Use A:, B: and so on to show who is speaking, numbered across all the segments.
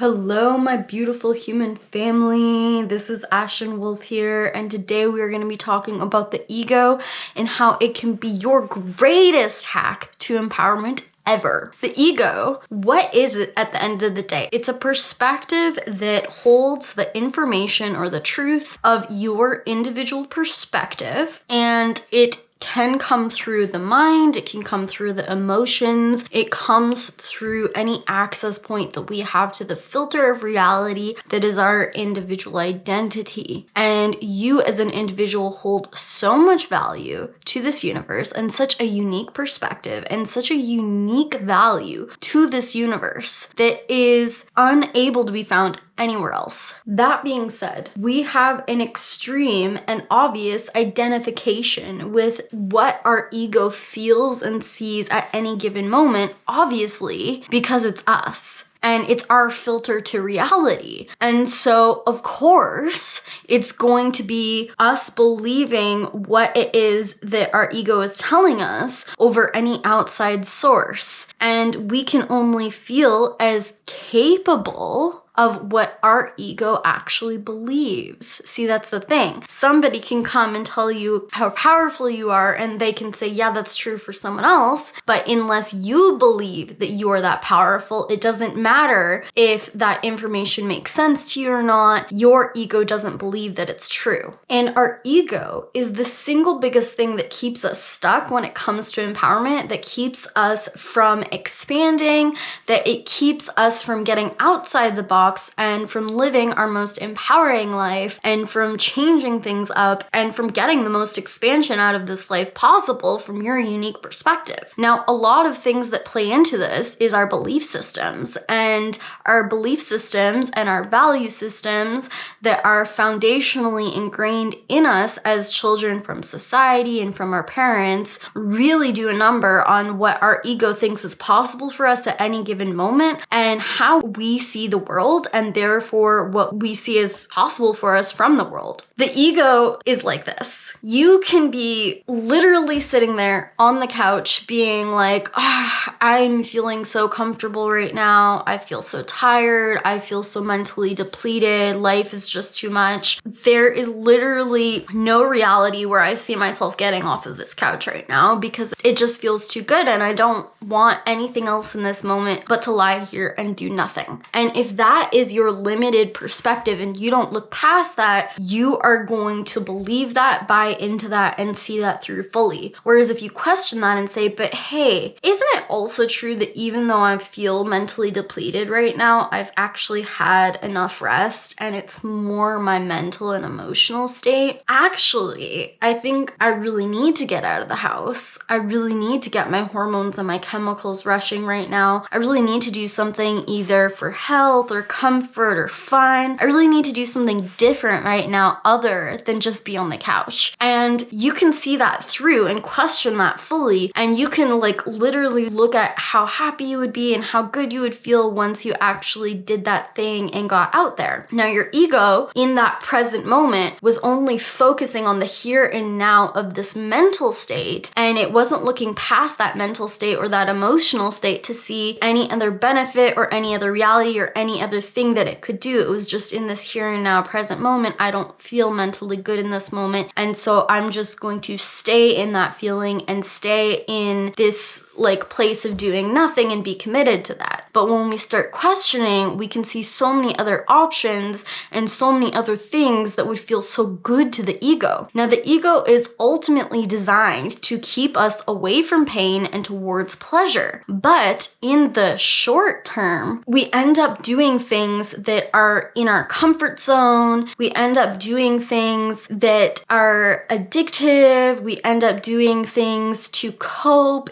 A: Hello, my beautiful human family. This is Ashen Wolf here, and today we are going to be talking about the ego and how it can be your greatest hack to empowerment ever. The ego, what is it at the end of the day? It's a perspective that holds the information or the truth of your individual perspective, and it can come through the mind, it can come through the emotions, it comes through any access point that we have to the filter of reality that is our individual identity. And you as an individual hold so much value to this universe and such a unique perspective and such a unique value to this universe that is unable to be found anywhere else. That being said, we have an extreme and obvious identification with what our ego feels and sees at any given moment, obviously, because it's us. And it's our filter to reality. And so, of course, it's going to be us believing what it is that our ego is telling us over any outside source. And we can only feel as capable of what our ego actually believes. See, that's the thing. Somebody can come and tell you how powerful you are, and they can say, yeah, that's true for someone else. But unless you believe that you are that powerful, it doesn't matter if that information makes sense to you or not. Your ego doesn't believe that it's true. And our ego is the single biggest thing that keeps us stuck when it comes to empowerment, that keeps us from expanding, that it keeps us from getting outside the box and from living our most empowering life and from changing things up and from getting the most expansion out of this life possible from your unique perspective. Now, a lot of things that play into this is our belief systems and our value systems that are foundationally ingrained in us as children from society and from our parents really do a number on what our ego thinks is possible for us at any given moment and how we see the world and therefore what we see as possible for us from the world. The ego is like this. You can be literally sitting there on the couch being like, I'm feeling so comfortable right now. I feel so tired. I feel so mentally depleted. Life is just too much. There is literally no reality where I see myself getting off of this couch right now because it just feels too good and I don't want anything else in this moment but to lie here and do nothing. And if that is your limited perspective and you don't look past that, you are going to believe that, buy into that, and see that through fully. Whereas if you question that and say, but hey, isn't it also true that even though I feel mentally depleted right now, I've actually had enough rest and it's more my mental and emotional state? Actually, I think I really need to get out of the house. I really need to get my hormones and my chemicals rushing right now. I really need to do something either for health or comfort or fun. I really need to do something different right now other than just be on the couch. And you can see that through and question that fully. And you can literally look at how happy you would be and how good you would feel once you actually did that thing and got out there. Now, your ego in that present moment was only focusing on the here and now of this mental state. And it wasn't looking past that mental state or that emotional state to see any other benefit or any other reality or any other thing that it could do. It was just in this here and now present moment. I don't feel mentally good in this moment. And so I'm just going to stay in that feeling and stay in this place of doing nothing and be committed to that. But when we start questioning, we can see so many other options and so many other things that would feel so good to the ego. Now, the ego is ultimately designed to keep us away from pain and towards pleasure. But in the short term, we end up doing things that are in our comfort zone. We end up doing things that are addictive. We end up doing things to cope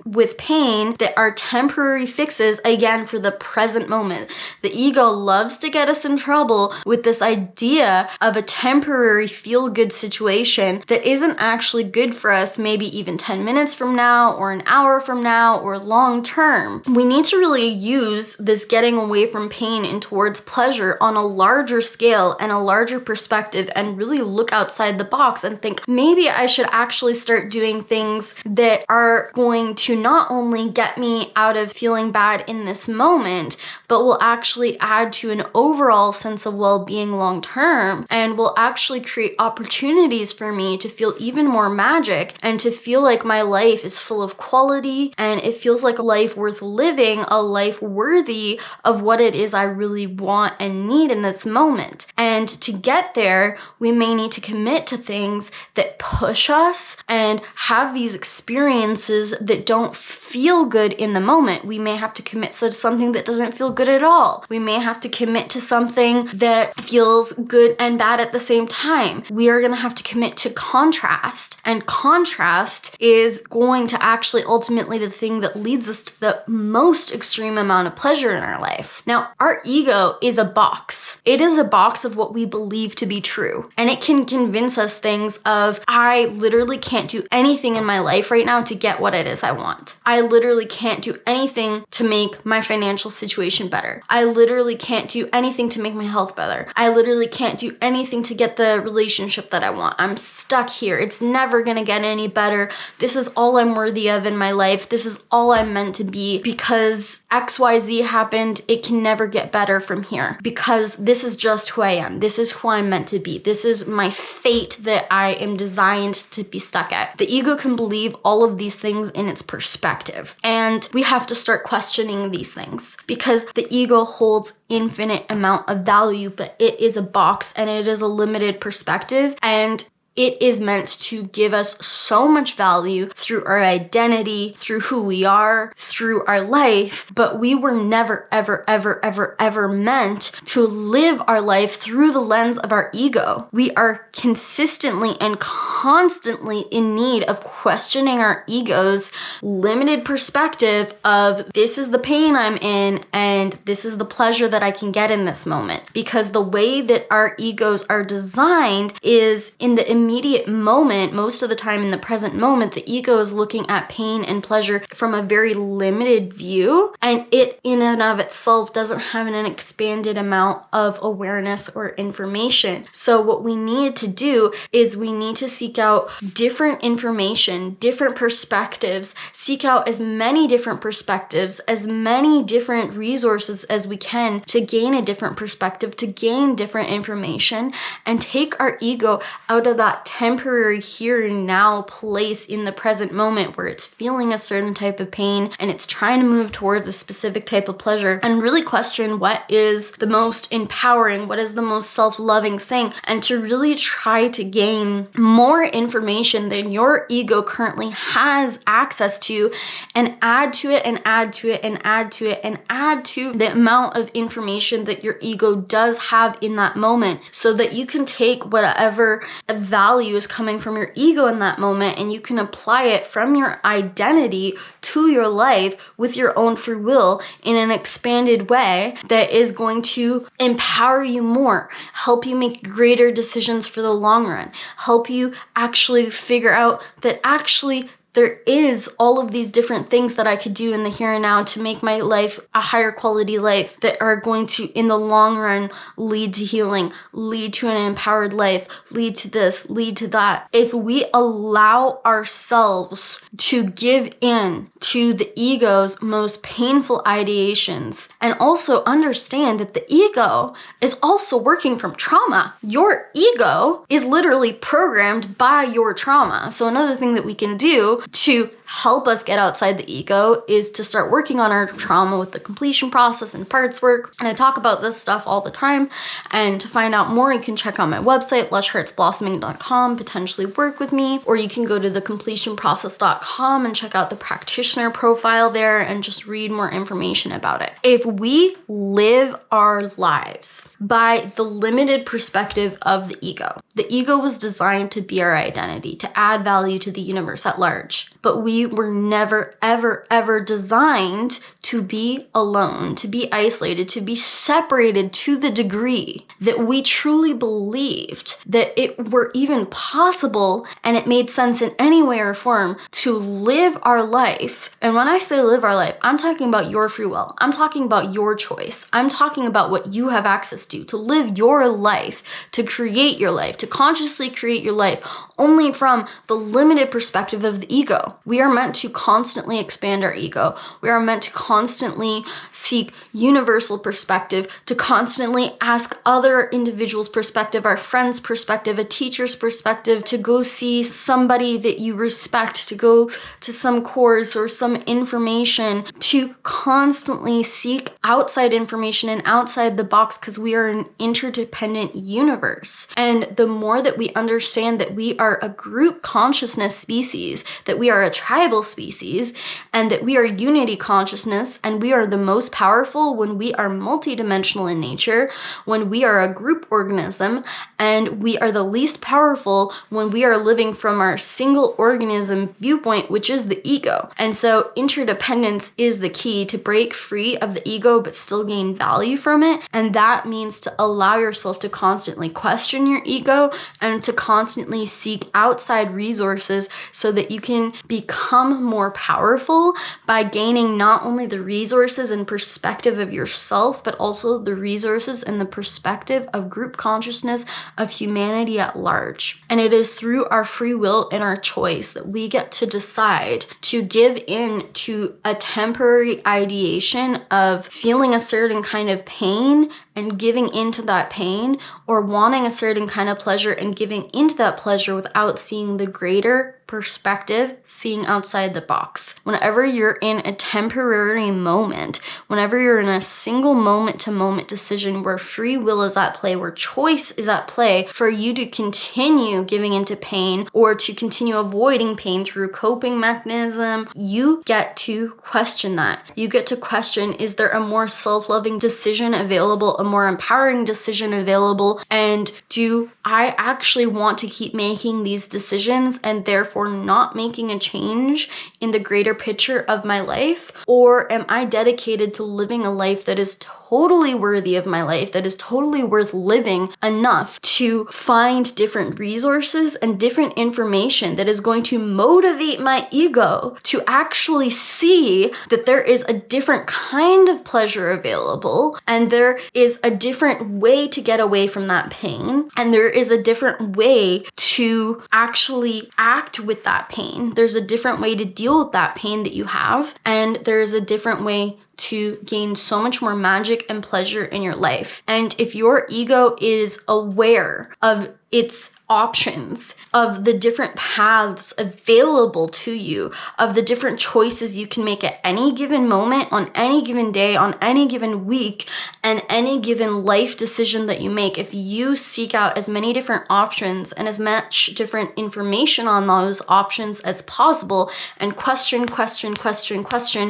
A: with pain that are temporary fixes, again, for the present moment. The ego loves to get us in trouble with this idea of a temporary feel-good situation that isn't actually good for us, maybe even 10 minutes from now or an hour from now or long term. We need to really use this getting away from pain pain and towards pleasure on a larger scale and a larger perspective, and really look outside the box and think, maybe I should actually start doing things that are going to not only get me out of feeling bad in this moment, but will actually add to an overall sense of well-being long term, and will actually create opportunities for me to feel even more magic and to feel like my life is full of quality, and it feels like a life worth living, a life worthy of what it is I really want and need in this moment. And to get there, we may need to commit to things that push us and have these experiences that don't feel good in the moment. We may have to commit to something that doesn't feel good at all. We may have to commit to something that feels good and bad at the same time. We are going to have to commit to contrast, and contrast is going to actually ultimately the thing that leads us to the most extreme amount of pleasure in our life. Now, our ego is a box. It is a box of what we believe to be true, and it can convince us things of, I literally can't do anything in my life right now to get what it is I want. I literally can't do anything to make my financial situation better. I literally can't do anything to make my health better. I literally can't do anything to get the relationship that I want. I'm stuck here. It's never gonna get any better. This is all I'm worthy of in my life. This is all I'm meant to be. Because XYZ happened, it can never get better from here. Because this is just who I am. This is who I'm meant to be. This is my fate that I am designed to be stuck at. The ego can believe all of these things in its perspective. And we have to start questioning these things, because the ego holds infinite amount of value, but it is a box and it is a limited perspective, and it is meant to give us so much value through our identity, through who we are, through our life, but we were never, ever, ever, ever, ever meant to live our life through the lens of our ego. We are consistently and constantly in need of questioning our ego's limited perspective of, this is the pain I'm in and this is the pleasure that I can get in this moment. Because the way that our egos are designed is in the immediate moment, most of the time in the present moment, the ego is looking at pain and pleasure from a very limited view, and it in and of itself doesn't have an expanded amount of awareness or information. So what we need to do is we need to seek out different information, different perspectives, seek out as many different perspectives, as many different resources as we can to gain a different perspective, to gain different information, and take our ego out of that temporary here and now place in the present moment where it's feeling a certain type of pain and it's trying to move towards a specific type of pleasure, and really question what is the most empowering, what is the most self-loving thing, and to really try to gain more information than your ego currently has access to, and add to it and add to it and add to it and add to the amount of information that your ego does have in that moment, so that you can take whatever value is coming from your ego in that moment and you can apply it from your identity to your life with your own free will in an expanded way that is going to empower you more, help you make greater decisions for the long run, help you actually figure out that actually there is all of these different things that I could do in the here and now to make my life a higher quality life that are going to, in the long run, lead to healing, lead to an empowered life, lead to this, lead to that. If we allow ourselves to give in to the ego's most painful ideations, and also understand that the ego is also working from trauma. Your ego is literally programmed by your trauma. So another thing that we can do to help us get outside the ego is to start working on our trauma with the completion process and parts work. And I talk about this stuff all the time. And to find out more, you can check out my website, lushheartsblossoming.com, potentially work with me, or you can go to thecompletionprocess.com and check out the practitioner profile there and just read more information about it. If we live our lives by the limited perspective of the ego was designed to be our identity, to add value to the universe at large. But we we were never, ever, ever designed to be alone, to be isolated, to be separated to the degree that we truly believed that it were even possible and it made sense in any way or form to live our life. And when I say live our life, I'm talking about your free will. I'm talking about your choice. I'm talking about what you have access to live your life, to create your life, to consciously create your life only from the limited perspective of the ego. We are meant to constantly expand our ego. We are meant to constantly seek universal perspective, to constantly ask other individuals' perspective, our friends' perspective, a teacher's perspective, to go see somebody that you respect, to go to some course or some information, to constantly seek outside information and outside the box, because we are an interdependent universe. And the more that we understand that we are a group consciousness species, that we are a tribal species, and that we are unity consciousness, and we are the most powerful when we are multidimensional in nature, when we are a group organism, and we are the least powerful when we are living from our single organism viewpoint, which is the ego. And so interdependence is the key to break free of the ego but still gain value from it. And that means to allow yourself to constantly question your ego and to constantly seek outside resources so that you can become more powerful by gaining not only the resources and perspective of yourself, but also the resources and the perspective of group consciousness of humanity at large. And it is through our free will and our choice that we get to decide to give in to a temporary ideation of feeling a certain kind of pain and giving into that pain, or wanting a certain kind of pleasure and giving into that pleasure without seeing the greater perspective, seeing outside the box. Whenever you're in a temporary moment, whenever you're in a single moment-to-moment decision where free will is at play, where choice is at play for you to continue giving into pain or to continue avoiding pain through a coping mechanism, you get to question that. You get to question, is there a more self-loving decision available, a more empowering decision available, and do I actually want to keep making these decisions and therefore not making a change in the greater picture of my life? Or am I dedicated to living a life that is totally worthy of my life, that is totally worth living enough to find different resources and different information that is going to motivate my ego to actually see that there is a different kind of pleasure available, and there is a different way to get away from that pain, and there is a different way to actually act with that pain. There's a different way to deal with that pain that you have, and there's a different way to gain so much more magic and pleasure in your life. And if your ego is aware of its options, of the different paths available to you, of the different choices you can make at any given moment, on any given day, on any given week, and any given life decision that you make, if you seek out as many different options and as much different information on those options as possible and question,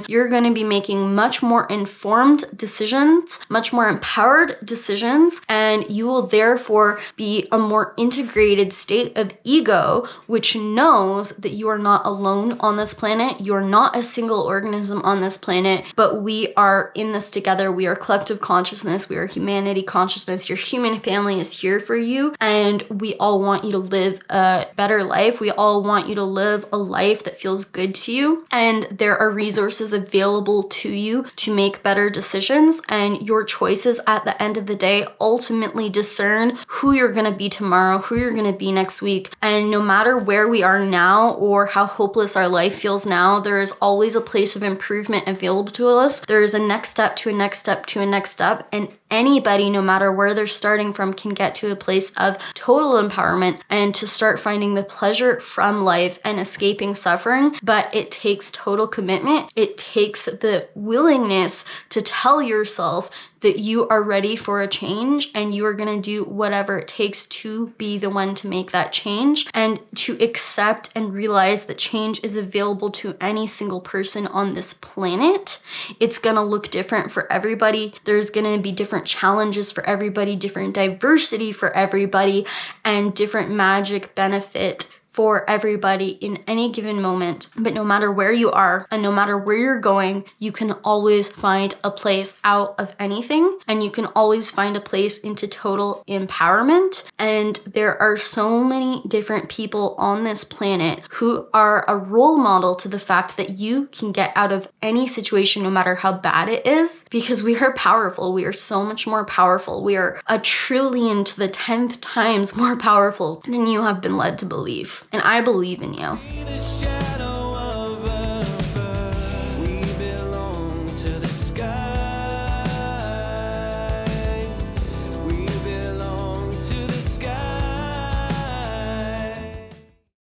A: you're going to be making much more informed decisions, much more empowered decisions, and you will therefore be a more integrated state of ego, which knows that you are not alone on this planet. You're not a single organism on this planet, but we are in this together. We are collective consciousness. We are humanity consciousness. Your human family is here for you, and we all want you to live a better life. We all want you to live a life that feels good to you, and there are resources available to you to make better decisions, and your choices at the end of the day ultimately discern who you're going to be tomorrow, who you're going to be next week. And no matter where we are now or how hopeless our life feels now, there is always a place of improvement available to us. There is a next step to a next step to a next step, and anybody, no matter where they're starting from, can get to a place of total empowerment and to start finding the pleasure from life and escaping suffering. But it takes total commitment. It takes the willingness to tell yourself that you are ready for a change and you are going to do whatever it takes to be the one to make that change, and to accept and realize that change is available to any single person on this planet. It's going to look different for everybody. There's going to be different challenges for everybody, different diversity for everybody, and different magic benefit for everybody in any given moment. But no matter where you are and no matter where you're going, you can always find a place out of anything, and you can always find a place into total empowerment. And there are so many different people on this planet who are a role model to the fact that you can get out of any situation no matter how bad it is, because we are powerful. We are so much more powerful. We are a trillion to the 10th times more powerful than you have been led to believe. And I believe in you.